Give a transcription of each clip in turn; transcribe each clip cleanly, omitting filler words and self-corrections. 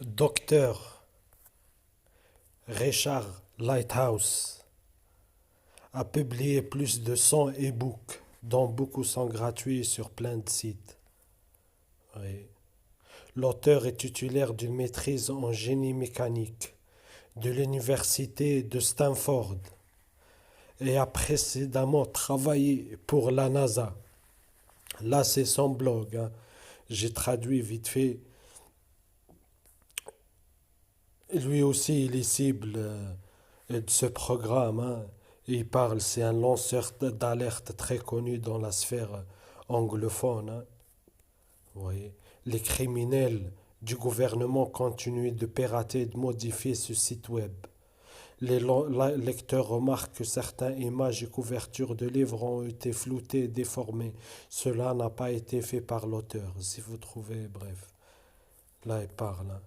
Docteur Richard Lighthouse a publié plus de 100 e-books, dont beaucoup sont gratuits sur plein de sites. Oui. L'auteur est titulaire d'une maîtrise en génie mécanique de l'université de Stanford et a précédemment travaillé pour la NASA. Là, c'est son blog, hein. J'ai traduit vite fait. Lui aussi, il est cible de ce programme, hein. Il parle, c'est un lanceur d'alerte très connu dans la sphère anglophone, hein. Vous voyez. Les criminels du gouvernement continuent de pirater et de modifier ce site web. Les lecteurs remarquent que certaines images et couvertures de livres ont été floutées et déformées. Cela n'a pas été fait par l'auteur. Si vous trouvez, bref, là il parle, hein.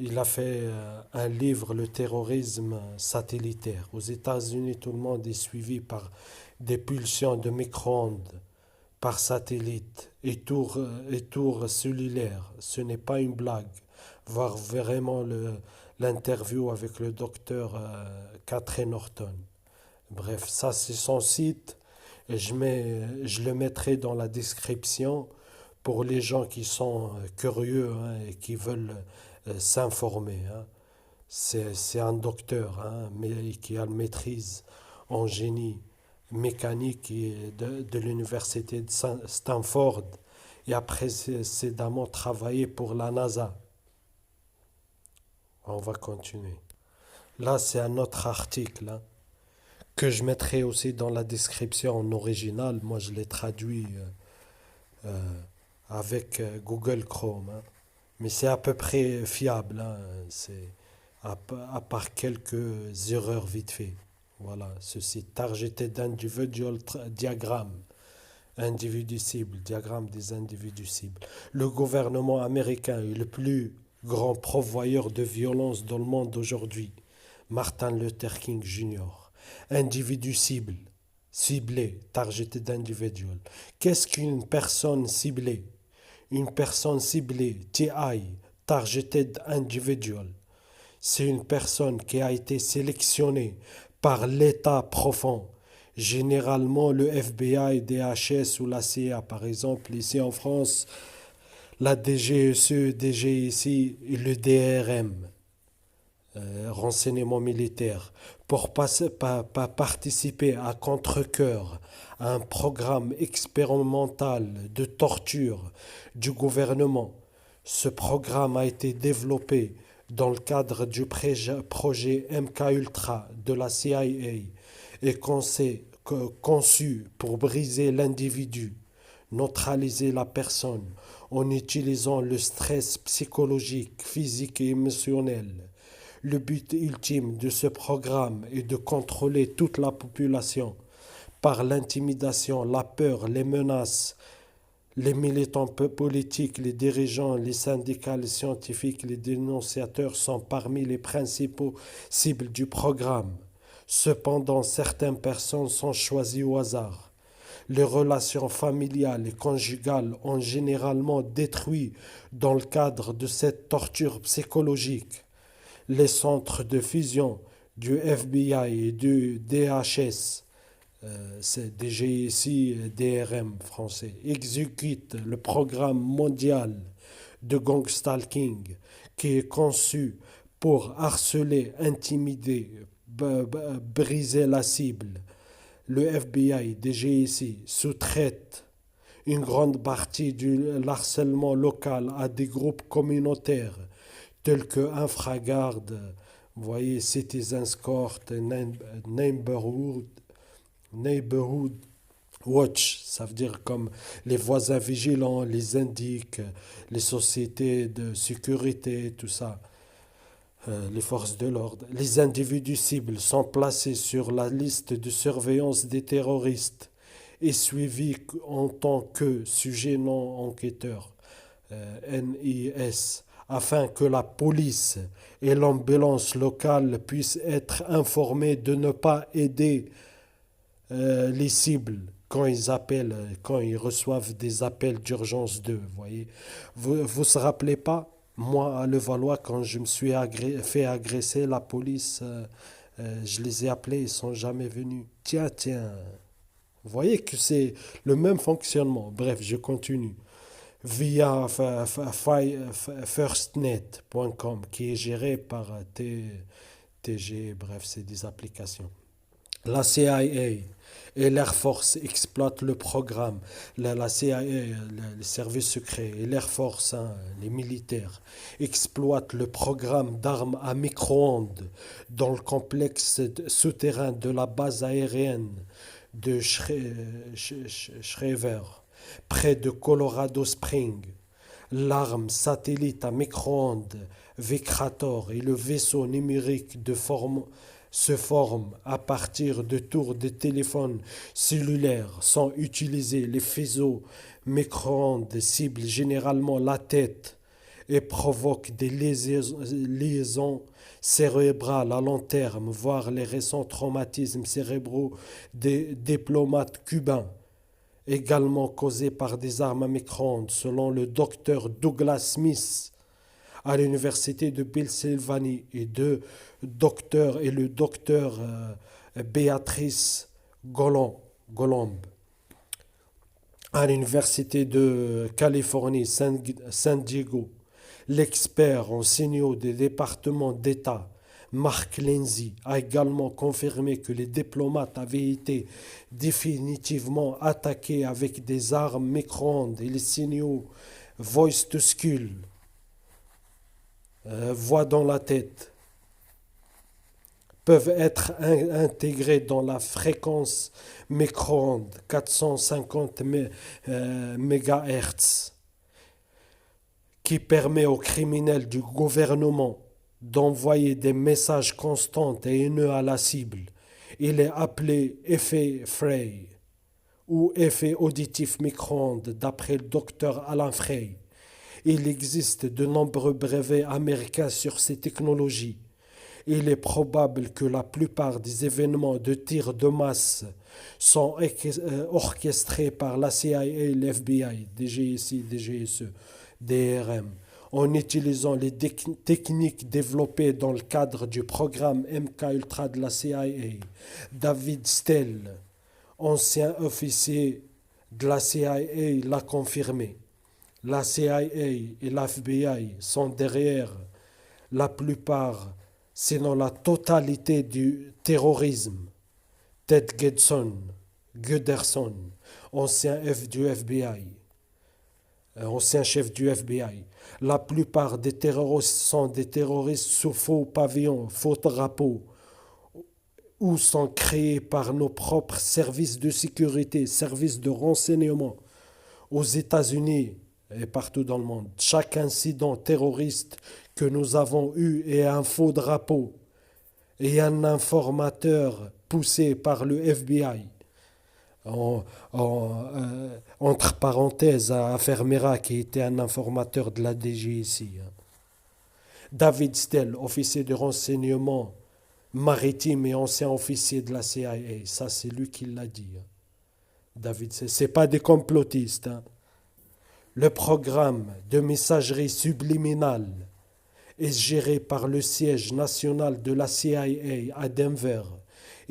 Il a fait un livre, Le terrorisme satellitaire. Aux États-Unis, tout le monde est suivi par des pulsions de micro-ondes, par satellite et tours cellulaires. Ce n'est pas une blague. Voir vraiment l'interview avec le docteur Catherine Norton. Bref, ça c'est son site. Et je le mettrai dans la description pour les gens qui sont curieux, hein, et qui veulent s'informer, hein. C'est un docteur, hein, mais qui a une maîtrise en génie mécanique de l'université de Stanford et a précédemment travaillé pour la NASA. On va continuer. Là, c'est un autre article, hein, que je mettrai aussi dans la description en original. Moi, je l'ai traduit euh, avec Google Chrome, hein. Mais c'est à peu près fiable, hein. C'est à part quelques erreurs vite fait. Voilà, ceci. Targeted Individual Diagram. Individu cible, diagramme des individus cibles. Le gouvernement américain est le plus grand pourvoyeur de violence dans le monde aujourd'hui. Martin Luther King Jr. Individu cible, ciblé, targeted individual. Qu'est-ce qu'une personne ciblée? Une personne ciblée, TI, targeted individual. C'est une personne qui a été sélectionnée par l'État profond, généralement le FBI, DHS ou la CIA. Par exemple, ici en France, la DGSE, DGIC et le DRM, renseignement militaire, pour participer à contre-cœur à un programme expérimental de torture du gouvernement. Ce programme a été développé dans le cadre du projet MK-Ultra de la CIA et conçu pour briser l'individu, neutraliser la personne en utilisant le stress psychologique, physique et émotionnel. Le but ultime de ce programme est de contrôler toute la population par l'intimidation, la peur, les menaces. Les militants politiques, les dirigeants, les syndicats, les scientifiques, les dénonciateurs sont parmi les principaux cibles du programme. Cependant, certaines personnes sont choisies au hasard. Les relations familiales et conjugales ont généralement détruit dans le cadre de cette torture psychologique. Les centres de fusion du FBI et du DHS, c'est DGIC et DRM français, exécutent le programme mondial de gangstalking qui est conçu pour harceler, intimider, briser la cible. Le FBI, DGIC, sous-traite une grande partie du harcèlement local à des groupes communautaires tels que Infraguard, vous voyez, Citizens Court, Neighborhood Watch, ça veut dire comme les voisins vigilants, les indiques, les sociétés de sécurité, tout ça, les forces de l'ordre. Les individus cibles sont placés sur la liste de surveillance des terroristes et suivis en tant que sujet non enquêteur, NIS, afin que la police et l'ambulance locale puissent être informées de ne pas aider les cibles quand ils reçoivent des appels d'urgence d'eux, voyez. Vous se rappelez pas, moi à Levallois, quand je me suis fait agresser, la police, je les ai appelés, ils sont jamais venus. Tiens, tiens. Vous voyez que c'est le même fonctionnement. Bref, je continue. Via firstnet.com qui est géré par TG, bref, c'est des applications. La CIA et l'Air Force exploitent le programme. La CIA, les services secrets, et l'Air Force, hein, les militaires, exploitent le programme d'armes à micro-ondes dans le complexe souterrain de la base aérienne de Schriever, près de Colorado Springs. L'arme satellite à micro-ondes Vicrator et le vaisseau numérique se forment à partir de tours de téléphone cellulaires sans utiliser les faisceaux micro-ondes ciblent généralement la tête et provoquent des lésions cérébrales à long terme, voire les récents traumatismes cérébraux des diplomates cubains également causés par des armes à micro-ondes, selon le docteur Douglas Smith à l'université de Pennsylvanie et le docteur Béatrice Golomb à l'université de Californie, San Diego. L'expert en signaux des départements d'État, Mark Lindsay, a également confirmé que les diplomates avaient été définitivement attaqués avec des armes micro-ondes et les signaux voice to skull, voix dans la tête, peuvent être intégrés dans la fréquence micro-ondes 450 MHz qui permet aux criminels du gouvernement d'envoyer des messages constants et haineux à la cible. Il est appelé effet Frey ou effet auditif micro-ondes d'après le docteur Alan Frey. Il existe de nombreux brevets américains sur ces technologies. Il est probable que la plupart des événements de tir de masse sont orchestrés par la CIA, l'FBI, DGSI, DGSE, DRM, en utilisant les techniques développées dans le cadre du programme MK-Ultra de la CIA. David Stell, ancien officier de la CIA, l'a confirmé. La CIA et l'FBI sont derrière la plupart, sinon la totalité du terrorisme. Ted Gutterson, ancien chef du FBI. La plupart des terroristes sont des terroristes sous faux pavillon, faux drapeau, ou sont créés par nos propres services de sécurité, services de renseignement aux États-Unis et partout dans le monde. Chaque incident terroriste que nous avons eu est un faux drapeau et un informateur poussé par le FBI. Entre parenthèses, à Fermera, qui était un informateur de la DGSI. David Stell, officier de renseignement maritime et ancien officier de la CIA. Ça, c'est lui qui l'a dit. David Stell, c'est pas des complotistes. Le programme de messagerie subliminale est géré par le siège national de la CIA à Denver.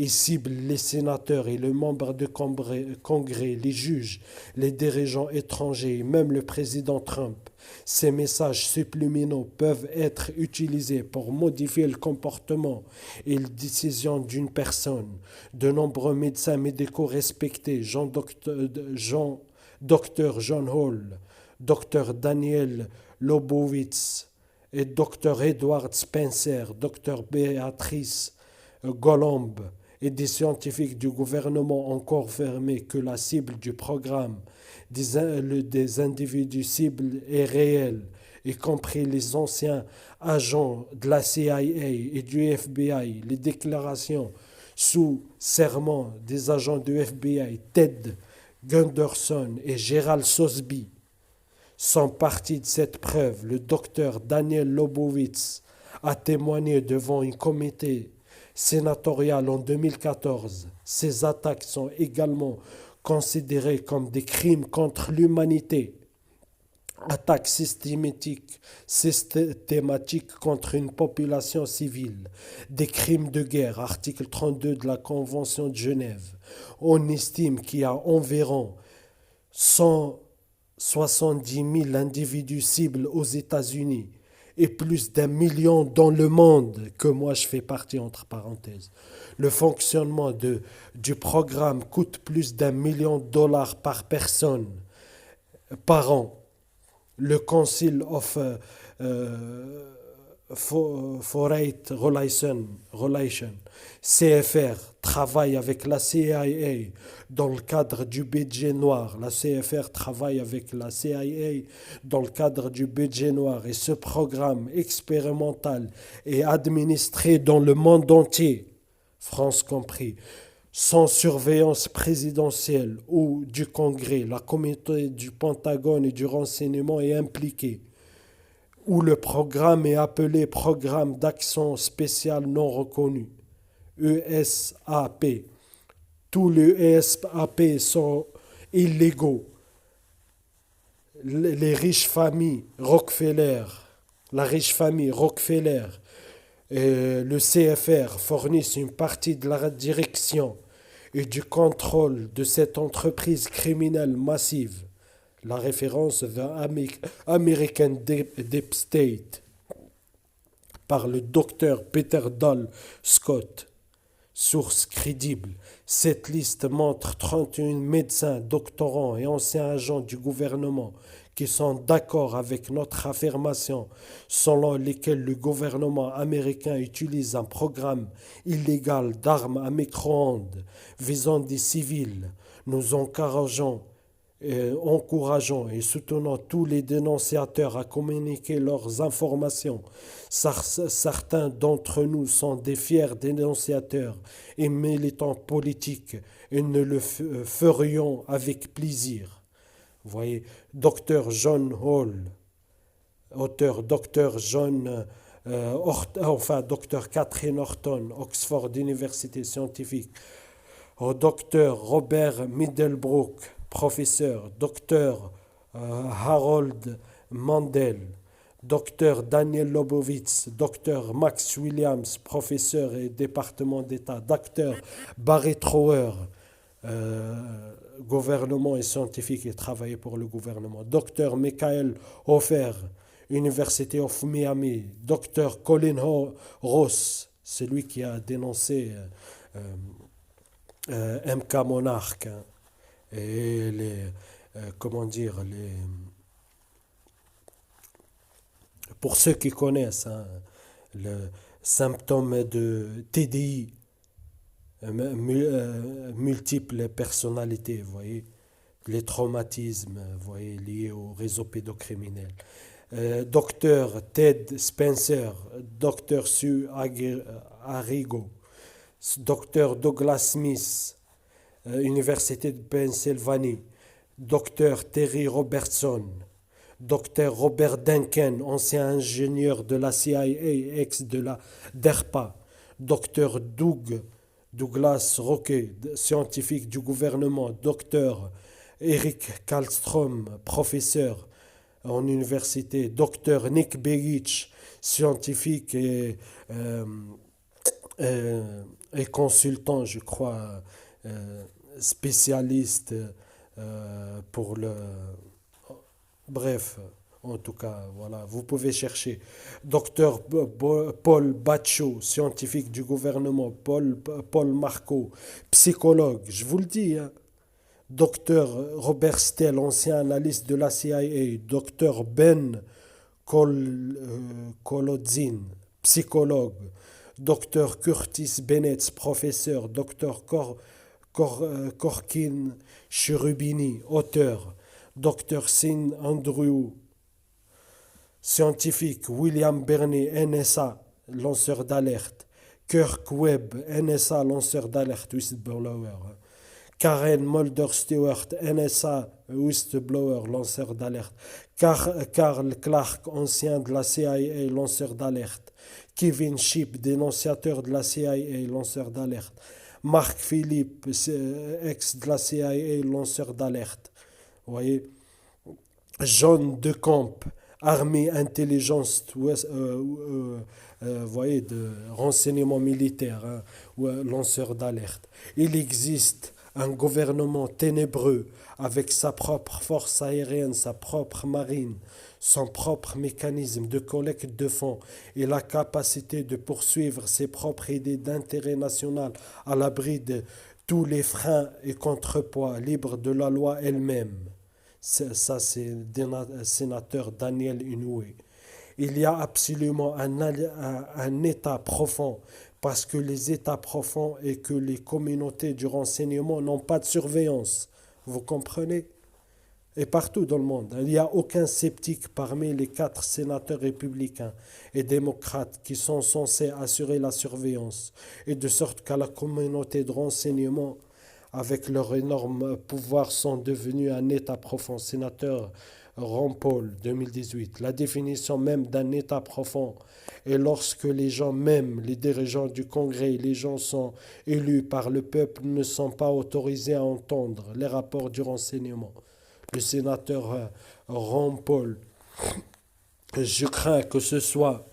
Il cible les sénateurs et les membres de Congrès, les juges, les dirigeants étrangers et même le président Trump. Ces messages subliminaux peuvent être utilisés pour modifier le comportement et les décisions d'une personne. De nombreux médecins médicaux respectés, Dr. John Hall, Dr. Daniel Lobowitz et Dr. Edward Spencer, Dr. Béatrice Golomb et des scientifiques du gouvernement ont confirmé que la cible du programme des individus cibles est réelle, y compris les anciens agents de la CIA et du FBI. Les déclarations sous serment des agents du FBI, Ted Gunderson et Gerald Sosby, sont partie de cette preuve. Le docteur Daniel Lobowitz a témoigné devant un comité sénatorial en 2014. Ces attaques sont également considérés comme des crimes contre l'humanité. Attaque systématique contre une population civile, des crimes de guerre, article 32 de la Convention de Genève. On estime qu'il y a environ 170 000 individus cibles aux États-Unis et plus d'1 million dans le monde, que moi je fais partie entre parenthèses. Le fonctionnement du programme coûte plus d'1 million de dollars par personne par an. Le Council of Foreign Relations, CFR, travaille avec la CIA dans le cadre du budget noir. La CFR travaille avec la CIA dans le cadre du budget noir et ce programme expérimental est administré dans le monde entier, France compris, sans surveillance présidentielle ou du Congrès. La communauté du Pentagone et du renseignement est impliquée, où le programme est appelé Programme d'action spéciale non reconnu, ESAP. Tous les ESAP sont illégaux. Les riches familles Rockefeller, la riche famille Rockefeller et le CFR fournissent une partie de la direction et du contrôle de cette entreprise criminelle massive. La référence vers American Deep State par le docteur Peter Dall Scott. Source crédible. Cette liste montre 31 médecins, doctorants et anciens agents du gouvernement qui sont d'accord avec notre affirmation selon laquelle le gouvernement américain utilise un programme illégal d'armes à micro-ondes visant des civils. Nous encourageons et soutenons tous les dénonciateurs à communiquer leurs informations. Certains d'entre nous sont des fiers dénonciateurs et militants politiques et nous le ferions avec plaisir. Vous voyez, Dr. John Hall, auteur Dr. Dr. Catherine Horton, Oxford Université scientifique, au Dr. Robert Middlebrook, professeur, Dr. Harold Mandel, Dr. Daniel Lobovitz, Dr. Max Williams, professeur et département d'État, Dr. Barry Trower, gouvernement et scientifique et travaillé pour le gouvernement, Dr. Michael Hofer, University of Miami, Dr. Colin Ross, celui qui a dénoncé MK Monarch, hein, et pour ceux qui connaissent, hein, le symptôme de TDI, multiples personnalités, vous voyez, les traumatismes, vous voyez, liés au réseau pédocriminel. Docteur Ted Spencer, Docteur Sue Arrigo, Docteur Douglas Smith, Université de Pennsylvanie, Docteur Terry Robertson, Docteur Robert Duncan, ancien ingénieur de la CIA, ex de la DERPA, Docteur Douglas Roque, scientifique du gouvernement, Docteur Eric Kallstrom, professeur en université, Docteur Nick Begich, scientifique et consultant, je crois, spécialiste pour le... Bref, en tout cas, voilà, vous pouvez chercher. Docteur Paul Bachot, scientifique du gouvernement, Paul Marco, psychologue, je vous le dis, hein. Docteur Robert Stell, ancien analyste de la CIA, Docteur Ben Kolodzin, psychologue, Docteur Curtis Bennett, professeur, Docteur Corkin Cherubini, auteur, Dr. Sin Andrew, scientifique, William Berney, NSA, lanceur d'alerte, Kirk Webb, NSA, lanceur d'alerte, whistleblower, Karen Mulder Stewart, NSA, whistleblower, lanceur d'alerte, Carl Clark, ancien de la CIA, lanceur d'alerte, Kevin Shipp, dénonciateur de la CIA, lanceur d'alerte, Mark Philippe, ex de la CIA, lanceur d'alerte. Vous voyez, John DeCamp, armée intelligence, voyez, de renseignement militaire, hein, ou lanceur d'alerte. Il existe un gouvernement ténébreux avec sa propre force aérienne, sa propre marine, son propre mécanisme de collecte de fonds et la capacité de poursuivre ses propres idées d'intérêt national à l'abri de tous les freins et contrepoids libres de la loi elle-même. Ça, c'est le sénateur Daniel Inouye. Il y a absolument un état profond, parce que les états profonds et que les communautés du renseignement n'ont pas de surveillance. Vous comprenez? Et partout dans le monde, il n'y a aucun sceptique parmi les 4 sénateurs républicains et démocrates qui sont censés assurer la surveillance, et de sorte qu'à la communauté de renseignement, avec leur énorme pouvoir, sont devenus un État profond. Sénateur Ron Paul, 2018. La définition même d'un État profond est lorsque les gens, même les dirigeants du Congrès, les gens sont élus par le peuple, ne sont pas autorisés à entendre les rapports du renseignement. Le sénateur Ron Paul, je crains que ce soit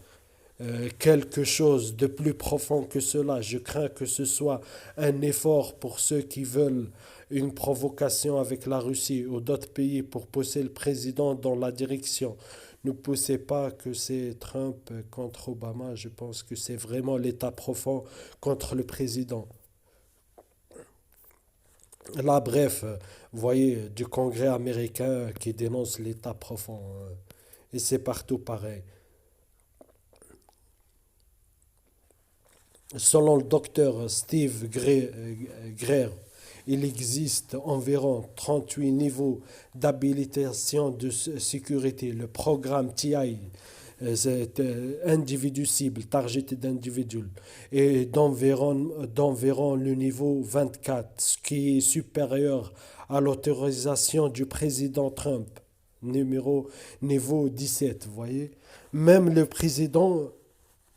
quelque chose de plus profond que cela. Je crains que ce soit un effort pour ceux qui veulent une provocation avec la Russie ou d'autres pays pour pousser le président dans la direction. Ne poussez pas que c'est Trump contre Obama. Je pense que c'est vraiment l'État profond contre le président. Là, bref, vous voyez, du Congrès américain qui dénonce l'État profond. Et c'est partout pareil. Selon le docteur Steve Greer, il existe environ 38 niveaux d'habilitation de sécurité. Le programme TI, c'est individu cible, targeted individual, et d'environ le niveau 24, ce qui est supérieur à l'autorisation du président Trump, niveau 17, vous voyez. Même le président,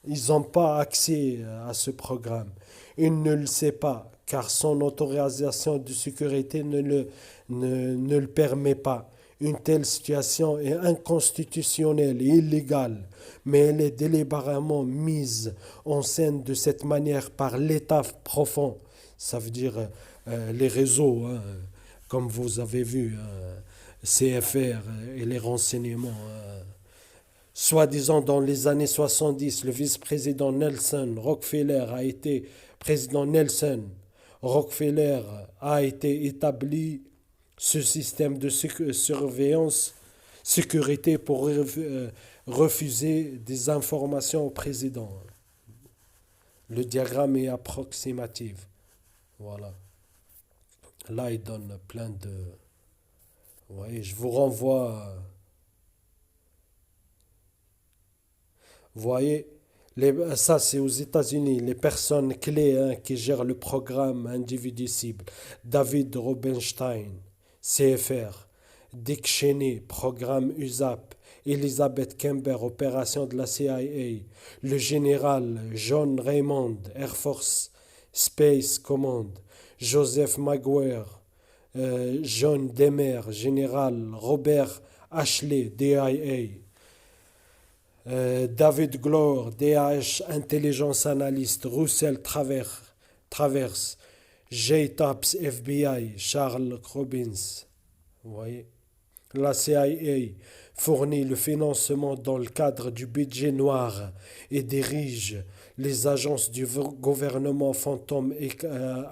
ils n'ont pas accès à ce programme. Il ne le sait pas, car son autorisation de sécurité ne le permet pas. Une telle situation est inconstitutionnelle et illégale, mais elle est délibérément mise en scène de cette manière par l'État profond. Ça veut dire les réseaux, hein, comme vous avez vu, CFR et les renseignements. Soi-disant, dans les années 70, le vice-président Nelson Rockefeller a été président Nelson Rockefeller a été établi ce système de surveillance sécurité pour refuser des informations au président. Le diagramme est approximatif. Voilà. Là, il donne plein de... Vous voyez, je vous renvoie... Vous voyez, ça c'est aux États-Unis, les personnes clés, hein, qui gèrent le programme individu cible. David Rubenstein, CFR. Dick Cheney, programme USAP. Elizabeth Kemper, opération de la CIA. Le général John Raymond, Air Force Space Command. Joseph Maguire, John Demer, général Robert Ashley, DIA. David Glore, DAH Intelligence Analyst, Russell Travers, J-Taps FBI, Charles Robbins. Vous voyez, la CIA fournit le financement dans le cadre du budget noir et dirige les agences du gouvernement fantôme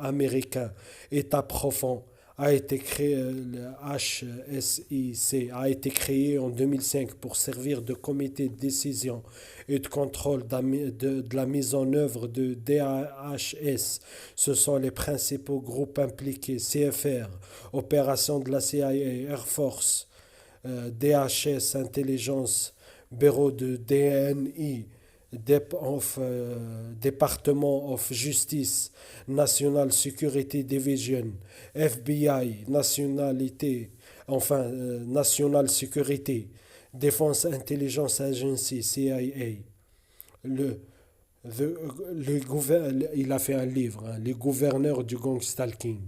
américain. État profond a été créé, le HSIC a été créé en 2005 pour servir de comité de décision et de contrôle de la mise en œuvre de DAHS. Ce sont les principaux groupes impliqués: CFR, opération de la CIA, Air Force, DHS, Intelligence, Bureau de DNI, Department of Justice, National Security Division, FBI, National Security, Defense Intelligence Agency, CIA. Le Il a fait un livre, hein, Les gouverneurs du gang stalking.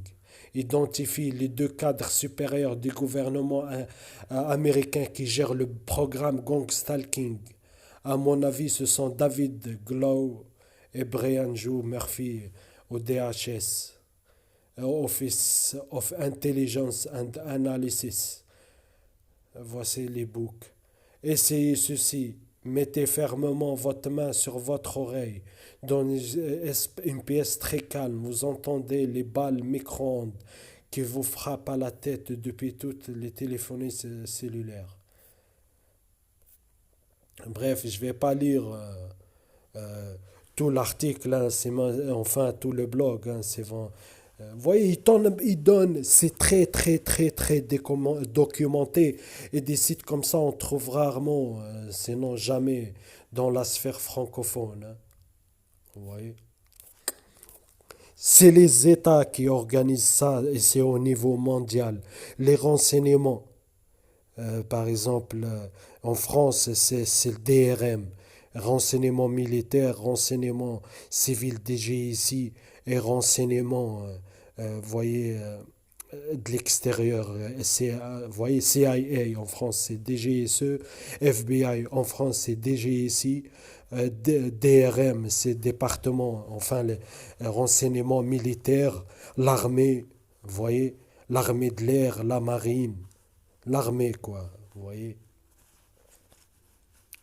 Identifie les deux cadres supérieurs du gouvernement américain qui gèrent le programme gang stalking. À mon avis, ce sont David Glow et Brian Joe Murphy au DHS, Office of Intelligence and Analysis. Voici les books. Essayez ceci. Mettez fermement votre main sur votre oreille. Dans une pièce très calme, vous entendez les balles micro-ondes qui vous frappent à la tête depuis toutes les téléphonies cellulaires. Bref, je ne vais pas lire euh, tout l'article, hein, enfin tout le blog. Hein, vous voyez, il donne, c'est très très très très documenté. Et des sites comme ça, on trouve rarement, sinon jamais, dans la sphère francophone. Hein, vous voyez. C'est les États qui organisent ça et c'est au niveau mondial. Les renseignements, par exemple, en France, c'est le DRM, renseignement militaire, renseignement civil DGIC et renseignement, voyez, de l'extérieur. Vous voyez, CIA en France, c'est DGSE, FBI en France, c'est DGSI, DRM, c'est département, enfin, les renseignements militaires, l'armée, vous voyez, l'armée de l'air, la marine, l'armée, quoi, vous voyez,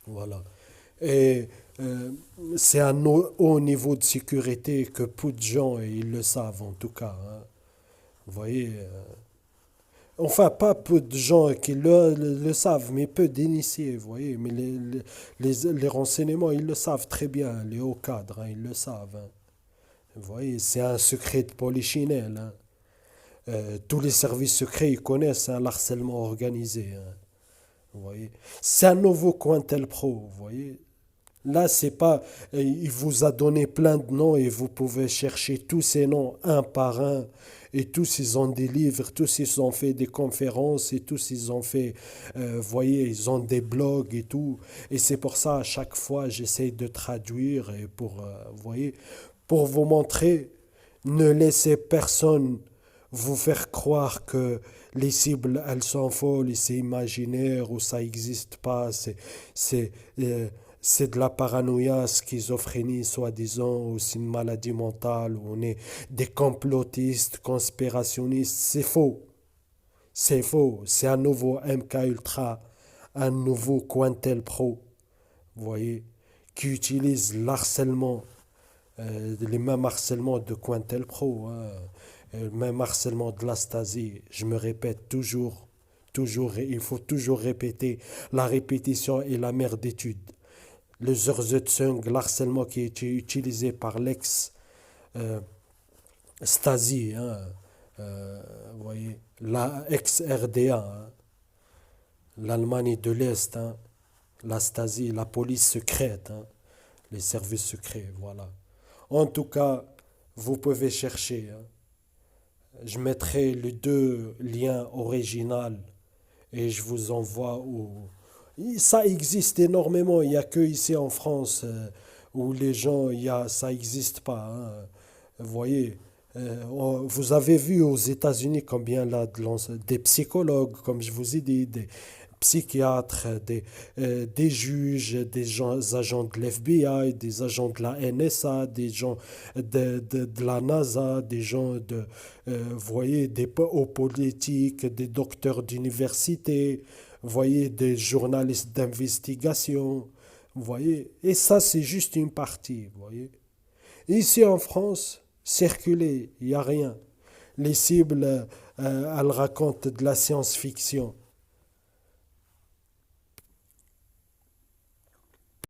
voilà. Et c'est un haut niveau de sécurité que peu de gens, et ils le savent en tout cas, hein. Vous voyez, enfin, pas peu de gens qui le savent, mais peu d'initiés, vous voyez. Mais les renseignements, ils le savent très bien, les hauts cadres, hein, ils le savent, hein. Vous voyez, c'est un secret de polichinelle, hein. Tous les services secrets, ils connaissent, hein, l'harcèlement organisé, hein. Vous voyez. C'est un nouveau Cointel Pro, vous voyez. Là, c'est pas. Il vous a donné plein de noms et vous pouvez chercher tous ces noms un par un. Et tous, ils ont des livres, tous, ils ont fait des conférences et tous, ils ont fait. Vous voyez, ils ont des blogs et tout. Et c'est pour ça, à chaque fois, j'essaie de traduire et pour. Vous voyez, pour vous montrer, ne laissez personne vous faire croire que les cibles, elles sont folles, et c'est imaginaire ou ça n'existe pas, c'est, euh, c'est de la paranoïa, schizophrénie, soi-disant, ou c'est une maladie mentale, ou on est des complotistes, conspirationnistes. C'est faux. C'est faux. C'est un nouveau MK Ultra, un nouveau Cointel Pro, vous voyez, qui utilise l'harcèlement, les mêmes harcèlements de Cointel Pro, hein, le même harcèlement de la Stasi. Je me répète toujours, toujours, il faut toujours répéter. La répétition est la mère d'études. Le Zerzetzung, l'harcèlement qui est utilisé par l'ex euh, Stasi, hein, vous voyez, la ex-RDA, hein, l'Allemagne de l'Est, hein, la Stasi, la police secrète, hein, les services secrets, voilà. En tout cas, vous pouvez chercher, hein. Je mettrai les deux liens originaux et je vous envoie où. Ça existe énormément, il n'y a que ici en France où les gens, ça n'existe pas, hein. Vous voyez, vous avez vu aux États-Unis combien là, des psychologues, comme je vous ai dit, des psychiatres, des juges, agents de l'FBI, des agents de la NSA, des gens de la NASA, des gens vous voyez, des hauts politiques, des docteurs d'université, vous voyez, des journalistes d'investigation, vous voyez, et ça c'est juste une partie, vous voyez. Ici en France, circuler, il n'y a rien. Les cibles, elles racontent de la science-fiction.